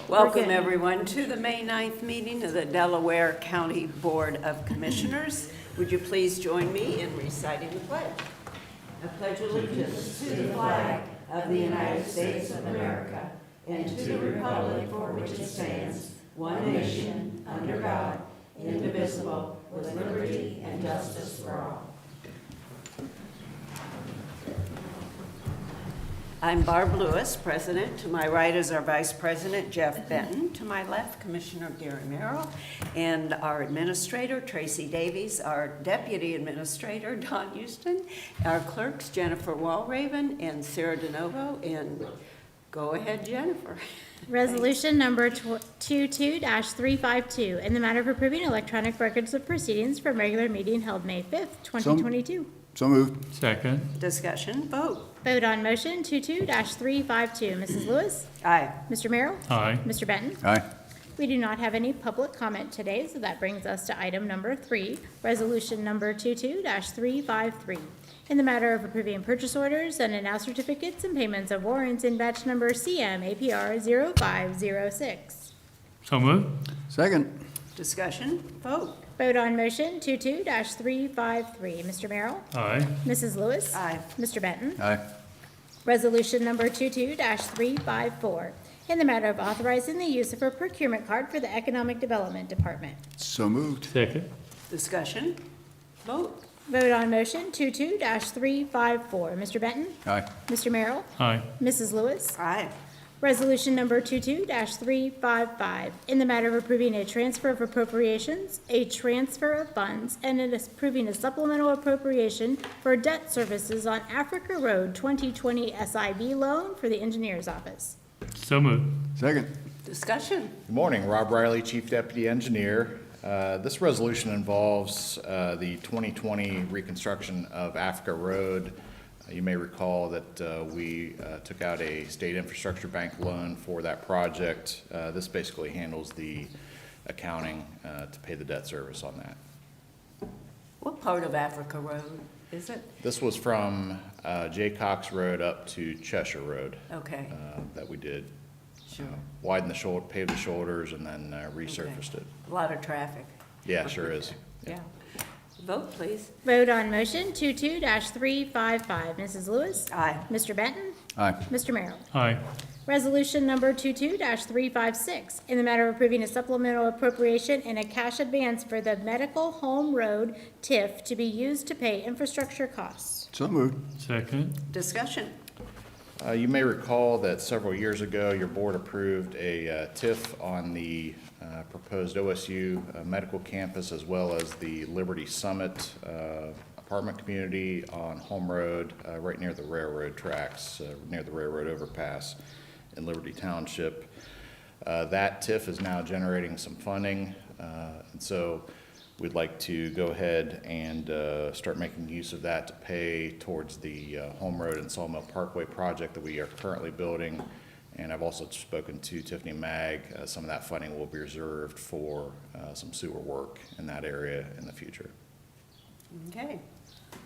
Welcome, everyone, to the May 9th meeting of the Delaware County Board of Commissioners. Would you please join me in reciting the pledge? I pledge allegiance to the flag of the United States of America and to the republic for which it stands, one nation, under God, indivisible, with liberty and justice for all. I'm Barb Lewis, President. To my right is our Vice President, Jeff Benton. To my left, Commissioner Gary Merrill, and our Administrator, Tracy Davies, our Deputy Administrator, Don Houston, our clerks, Jennifer Walraven and Sarah DeNovo, and go ahead, Jennifer. Resolution number 22-352, in the matter of approving electronic records of proceedings from regular meeting held May 5th, 2022. So moved. Second. Discussion, vote. Vote on motion 22-352. Mrs. Lewis? Aye. Mr. Merrill? Aye. Mr. Benton? Aye. We do not have any public comment today, so that brings us to item number 3, resolution number 22-353. In the matter of approving purchase orders and announce certificates and payments of warrants in batch number CM APR 0506. So moved. Second. Discussion, vote. Vote on motion 22-353. Mr. Merrill? Aye. Mrs. Lewis? Aye. Mr. Benton? Aye. Resolution number 22-354. In the matter of authorizing the use of a procurement card for the Economic Development Department. So moved. Second. Discussion, vote. Vote on motion 22-354. Mr. Benton? Aye. Mr. Merrill? Aye. Mrs. Lewis? Aye. Resolution number 22-355, in the matter of approving a transfer of appropriations, a transfer of funds, and approving a supplemental appropriation for debt services on Africa Road 2020 SIB loan for the engineer's office. So moved. Second. Discussion, Good morning, Rob Riley, Chief Deputy Engineer. This resolution involves the 2020 reconstruction of Africa Road. You may recall that we took out a state infrastructure bank loan for that project. This basically handles the accounting to pay the debt service on that. what part of Africa Road is it? This was from J. Cox Road up to Cheshire Road Okay, that we did. sure. Widened the shoulder, paved the shoulders, and then resurfaced it. A lot of traffic. Yeah, sure is. Yeah. Vote, please. Vote on motion 22-355. Mrs. Lewis? Aye. Mr. Benton? Aye. Mr. Merrill? Aye. Resolution number 22-356, in the matter of approving a supplemental appropriation and a cash advance for the Medical Home Road TIF to be used to pay infrastructure costs. So moved. Second. Discussion, You may recall that several years ago, your board approved a TIF on the proposed OSU medical campus as well as the Liberty Summit apartment community on Home Road, right near the railroad tracks, near the railroad overpass in Liberty Township. That TIF is now generating some funding, and so we'd like to go ahead and start making use of that to pay towards the Home Road and Sawmill Parkway project that we are currently building. And I've also spoken to Tiffany Mag. Some of that funding will be reserved for some sewer work in that area in the future. okay.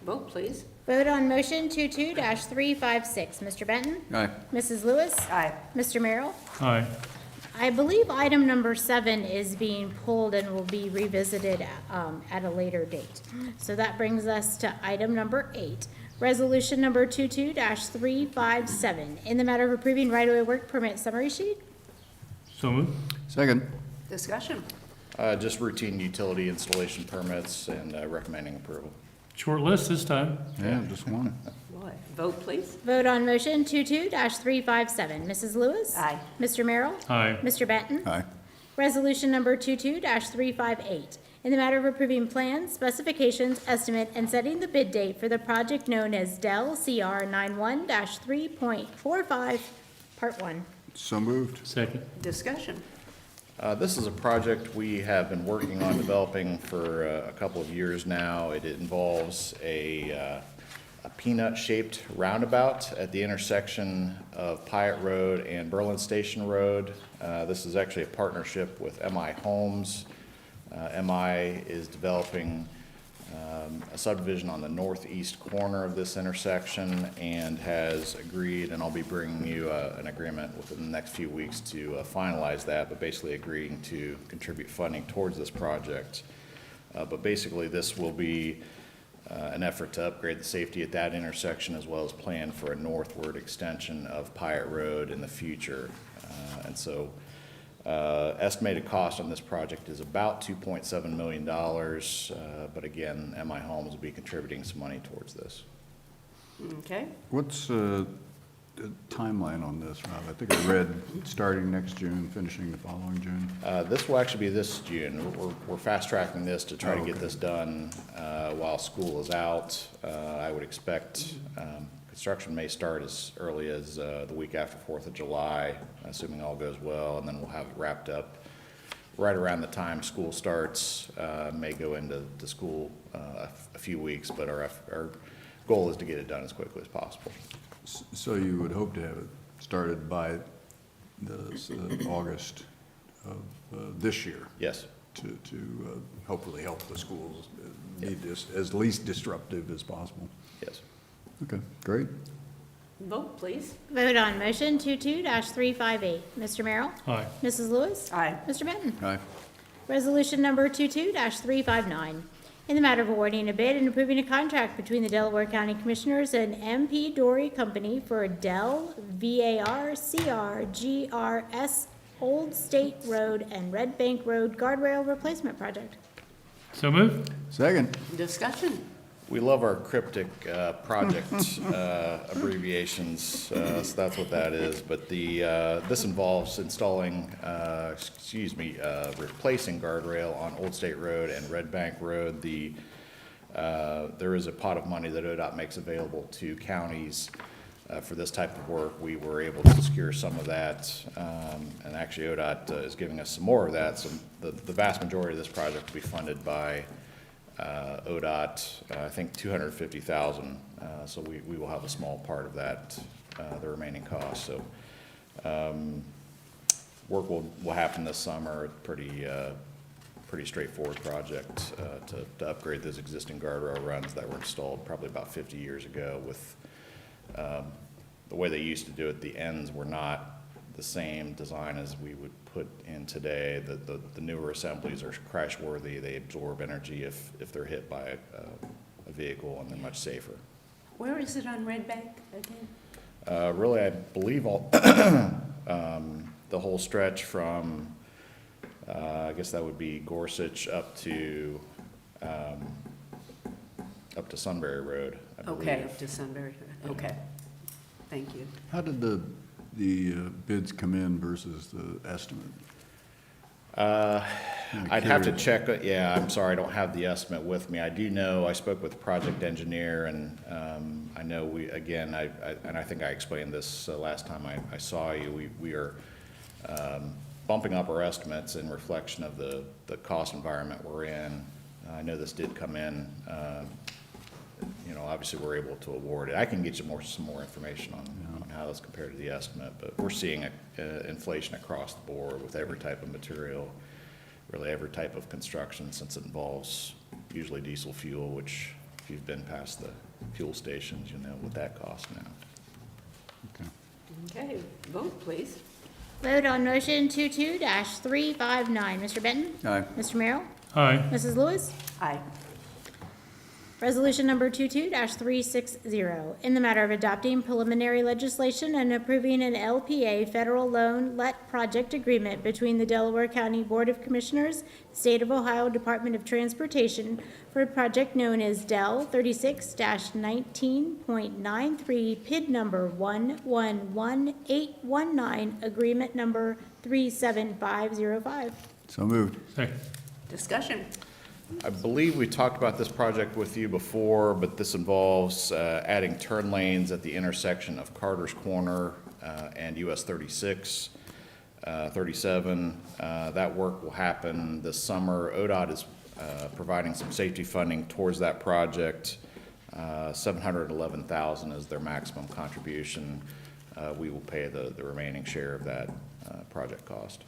Vote, please. Vote on motion 22-356. Mr. Benton? Aye. Mrs. Lewis? Aye. Mr. Merrill? Aye. I believe item number 7 is being pulled and will be revisited at a later date. So that brings us to item number 8, resolution number 22-357, in the matter of approving right-of-way work permit summary sheet. So moved. Second. Discussion, Just routine utility installation permits and recommending approval. Short list this time. Yeah, just one. boy. Vote, please. Vote on motion 22-357. Mrs. Lewis? Aye. Mr. Merrill? Aye. Mr. Benton? Aye. Resolution number 22-358, in the matter of approving plans, specifications, estimate, and setting the bid date for the project known as Dell CR 91-3.45, Part 1. So moved. Second. Discussion, This is a project we have been working on developing for a couple of years now. It involves a peanut-shaped roundabout at the intersection of Pyatt Road and Berlin Station Road. This is actually a partnership with MI Homes. MI is developing a subdivision on the northeast corner of this intersection and has agreed, and I'll be bringing you an agreement within the next few weeks to finalize that, but basically agreeing to contribute funding towards this project. But basically, this will be an effort to upgrade the safety at that intersection as well as plan for a northward extension of Pyatt Road in the future. And so estimated cost on this project is about $2.7 million, but again, MI Homes will be contributing some money towards this. Okay, What's the timeline on this, Rob? I think I read starting next June, finishing the following June. This will actually be this June. We're fast-tracking this to try to get okay. this done while school is out. I would expect construction may start as early as the week after 4th of July, assuming all goes well, and then we'll have it wrapped up right around the time school starts. May go into the school a few weeks, but our goal is to get it done as quickly as possible. So you would hope to have it started by the August of this year Yes. to hopefully help the schools be as least disruptive as possible. Yes. Okay, great. vote please. Vote on motion 22-358. Mr. Merrill? Aye. Mrs. Lewis? Aye. Mr. Benton? Aye. Resolution number 22-359, in the matter of awarding a bid and approving a contract between the Delaware County Commissioners and MP Dory Company for a Dell VAR CR GRS Old State Road and Red Bank Road Guardrail Replacement Project. So moved. Second. Discussion. We love our cryptic project abbreviations, so that's what that is. But this involves installing, replacing guardrail on Old State Road and Red Bank Road. There is a pot of money that ODOT makes available to counties for this type of work. We were able to secure some of that, and actually ODOT is giving us some more of that. So the vast majority of this project will be funded by ODOT, I think $250,000, so we will have a small part of that, the remaining cost. So work will happen this summer. Pretty straightforward project to upgrade those existing guardrail runs that were installed probably about 50 years ago. With the way they used to do it, the ends were not the same design as we would put in today. The newer assemblies are crash worthy. They absorb energy if they're hit by a vehicle, and they're much safer. Where is it on Red Bank again? Really, I believe all the whole stretch from I guess that would be Gorsuch up to Sunbury Road, I believe. Okay, up to Sunbury, okay. Thank you. How did the bids come in versus the estimate? I'd have to check, yeah, I'm sorry, I don't have the estimate with me. I do know, I spoke with the project engineer, and I know and I think I explained this last time I saw you, we are bumping up our estimates in reflection of the cost environment we're in. I know this did come in, obviously we're able to award it. I can get you some more information on how that's compared to the estimate, but we're seeing inflation across the board with every type of material, really every type of construction, since it involves usually diesel fuel, which if you've been past the fuel stations, you know what that costs now. Okay. Okay, vote please. Vote on motion 22-359. Mr. Benton? Aye. Mr. Merrill? Aye. Mrs. Lewis? Aye. Resolution number 22-360, in the matter of adopting preliminary legislation and approving an LPA federal loan let project agreement between the Delaware County Board of Commissioners, State of Ohio Department of Transportation for a project known as Dell 36-19.93, PID number 111819, agreement number 37505. So moved. Second. Discussion. I believe we talked about this project with you before, but this involves adding turn lanes at the intersection of Carter's Corner and US 36, 37. That work will happen this summer. ODOT is providing some safety funding towards that project. $711,000 is their maximum contribution. We will pay the remaining share of that project cost.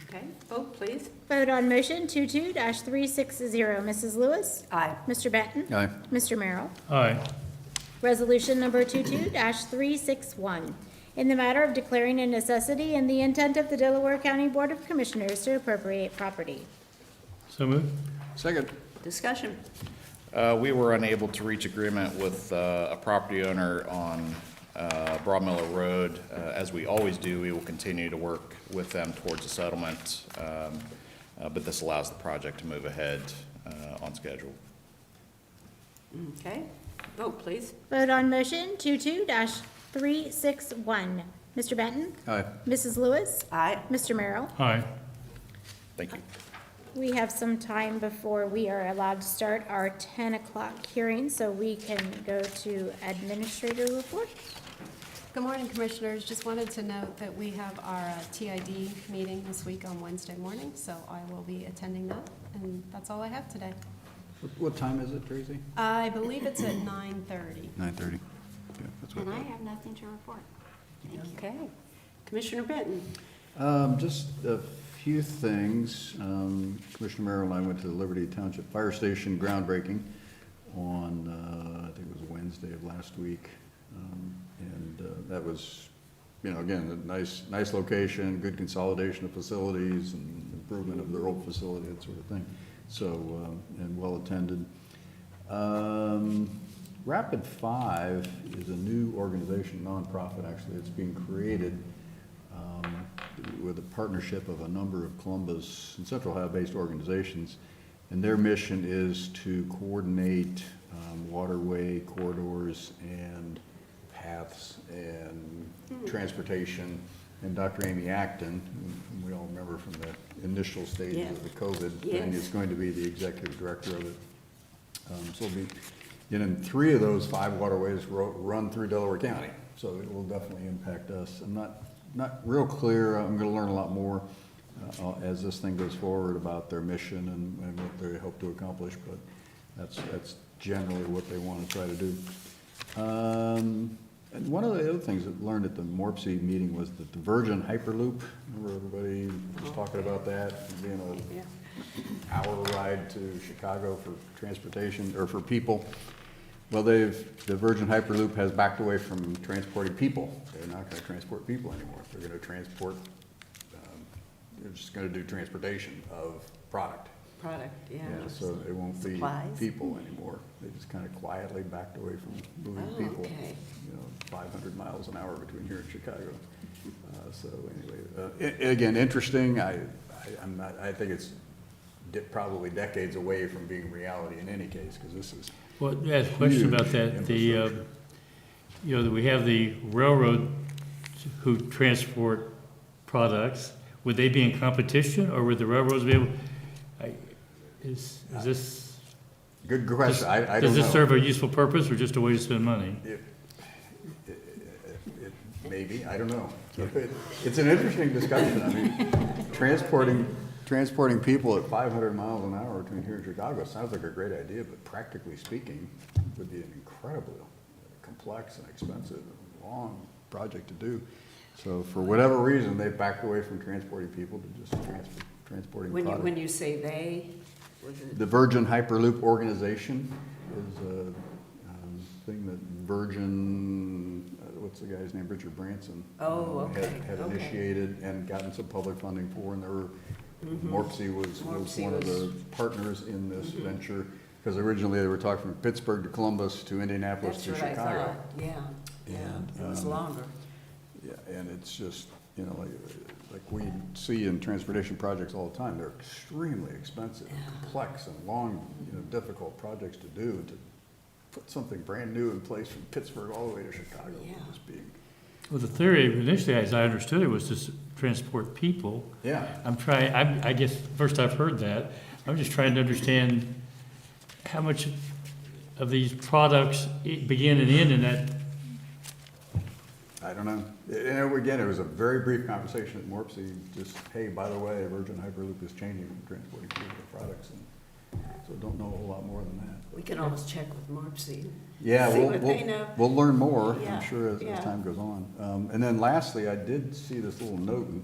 Okay, vote please. Vote on motion 22-360. Mrs. Lewis? Aye. Mr. Benton? Aye. Mr. Merrill? Aye. Resolution number 22-361, in the matter of declaring a necessity and the intent of the Delaware County Board of Commissioners to appropriate property. So moved. Second. Discussion. We were unable to reach agreement with a property owner on Broadmiller Road. As we always do, we will continue to work with them towards a settlement, but this allows the project to move ahead on schedule. Okay, vote please. Vote on motion 22-361. Mr. Benton? Aye. Mrs. Lewis? Aye. Mr. Merrill? Aye. Thank you. We have some time before we are allowed to start our 10 o'clock hearing, so we can go to administrator report. Good morning, Commissioners. Just wanted to note that we have our TID meeting this week on Wednesday morning, so I will be attending that, and that's all I have today. What time is it, Tracy? I believe it's at 9:30. 9:30. Yeah, that's what And I I have nothing to report. Okay. Commissioner Benton. thought. Just a few things. Commissioner Merrill and I went to the Liberty Township Fire Station groundbreaking on, I think it was Wednesday of last week. That was, again, a nice location, good consolidation of facilities and improvement of their old facility, that sort of thing. So, and well attended. Rapid 5 is a new organization, nonprofit actually, it's being created with a partnership of a number of Columbus and Central Ohio-based organizations. And their mission is to coordinate waterway corridors and paths and transportation. And Dr. Amy Acton, whom we all remember from the initial stages of the COVID thing, Yes. is going to be the executive director of it. So it'll be, and 3 of those 5 waterways run through Delaware County, so it will definitely impact us. I'm not real clear, I'm gonna learn a lot more as this thing goes forward about their mission and what they hope to accomplish, but that's generally what they want to try to do. And one of the other things that I learned at the MORPC meeting was that the Virgin Hyperloop, remember everybody was talking about that, being Yeah. an hour ride to Chicago for transportation, or for people. Well, the Virgin Hyperloop has backed away from transporting people. They're not gonna transport people anymore. They're gonna transport, they're just gonna do transportation of product. Product, yeah. So it won't be Supplies. people anymore. They just kind of quietly backed away from moving Oh, people. okay. 500 miles an hour between here and Chicago. So anyway, again, interesting. I think it's probably decades away from being reality in any case, because this is, Well, I have a question about Huge that. infrastructure. That we have the railroad who transport products. Would they be in competition, or would the railroads be able, is this, good question. I don't know. does this serve a useful purpose, or just a way to spend money? Maybe, I don't know. It's an interesting discussion. I mean, transporting people at 500 miles an hour between here and Chicago sounds like a great idea, but practically speaking, it would be an incredibly complex and expensive and long project to do. So for whatever reason, they've backed away from transporting people to just transporting product. When you say they, was it? The Virgin Hyperloop organization is a thing that Virgin, what's the guy's name, Richard Branson? Oh, okay, Had okay. initiated and gotten some public funding for, and there were, MORPC was MORPC one of was- the partners in this venture, because originally they were talking from Pittsburgh to Columbus to Indianapolis That's to what I Chicago. thought, yeah, And, it was longer. Yeah, and it's just, like we see in transportation projects all the time, they're extremely expensive, complex, and long, difficult projects to do. To put something brand new in place from Pittsburgh all the way to Chicago Yeah. would just be, Well, the theory initially, as I understood it, was to transport people. yeah. I guess, first I've heard that. I'm just trying to understand how much of these products begin and end in that. I don't know. And again, it was a very brief conversation at MORPC, just, hey, by the way, Virgin Hyperloop is changing from transporting people to products, and so don't know a whole lot more than that. We can always check with MORPC. Yeah, See what they know. we'll learn more, Yeah, I'm sure, as yeah. time goes on. And then lastly, I did see this little note in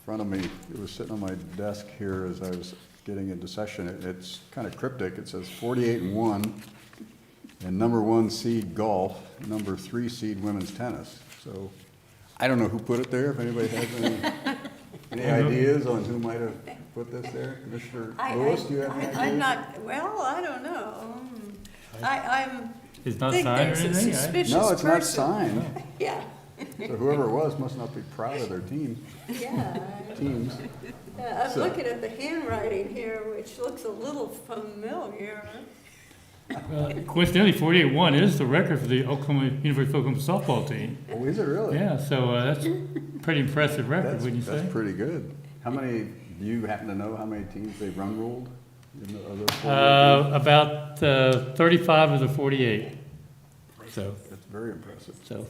front of me. It was sitting on my desk here as I was getting into session. It's kind of cryptic. It says 48-1, and number 1 seed golf, number 3 seed women's tennis. So I don't know who put it there. If anybody has any ideas on who might have put this there? Commissioner Lewis, do you have any ideas? I'm not, well, I don't know. I'm, It's not think signed or there's a anything? suspicious No, person. it's not signed. Yeah, So whoever it was must not be proud of their teams. I'm So- looking at the handwriting here, which looks a little familiar. Coincidentally, 48-1 is the record for the University of Oklahoma softball team. Oh, is it really? Yeah, so that's a pretty impressive record, wouldn't you say? That's pretty good. How many, do you happen to know how many teams they've run ruled? In the other 48 teams? About 35 of the 48. So, That's very impressive. so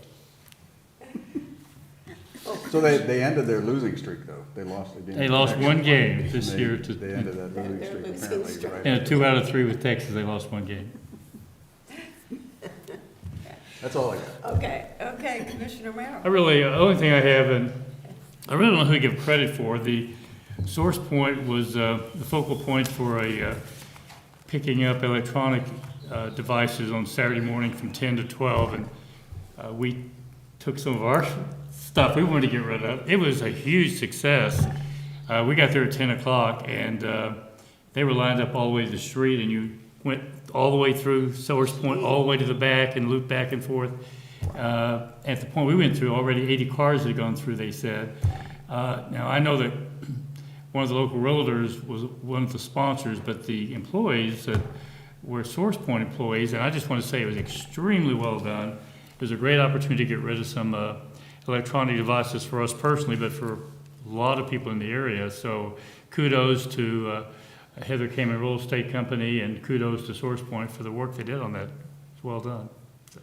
So they ended their losing streak, though. They lost a game. they lost one game this They- year They ended that Their losing streak losing apparently, streak. right? and 2 out of 3 with Texas, they lost one game. That's all I got. Okay, Commissioner Merrill. The only thing I have, and I really don't know who to give credit for, the Source Point was the focal point for picking up electronic devices on Saturday morning from 10 to 12, and we took some of our stuff we wanted to get rid of. It was a huge success. We got there at 10 o'clock, and they were lined up all the way to the street, and you went all the way through Source Point, all the way to the back, and looped back and forth. At the point we went through, already 80 cars had gone through, they said. Now, I know that one of the local realtors was one of the sponsors, but the employees that were Source Point employees, and I just want to say it was extremely well done. It was a great opportunity to get rid of some electronic devices for us personally, but for a lot of people in the area. So kudos to Heather Kamen Real Estate Company, and kudos to Source Point for the work they did on that. It's well done. So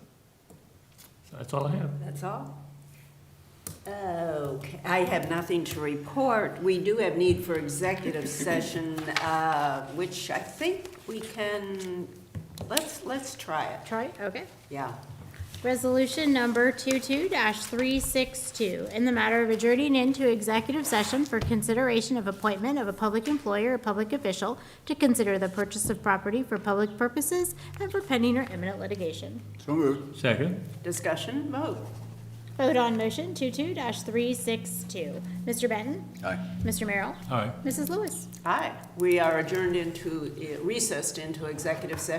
that's all I have. That's all? Okay, I have nothing to report. We do have need for executive session, which I think we can, let's try it. Try, okay. Yeah. Resolution number 22-362, in the matter of adjourning into executive session for consideration of appointment of a public employer or public official to consider the purchase of property for public purposes and for pending or imminent litigation. So moved. Second? Discussion, vote. Vote on motion 22-362. Mr. Benton? Aye. Mr. Merrill? Aye. Mrs. Lewis? Aye, we are adjourned into, recessed into executive session.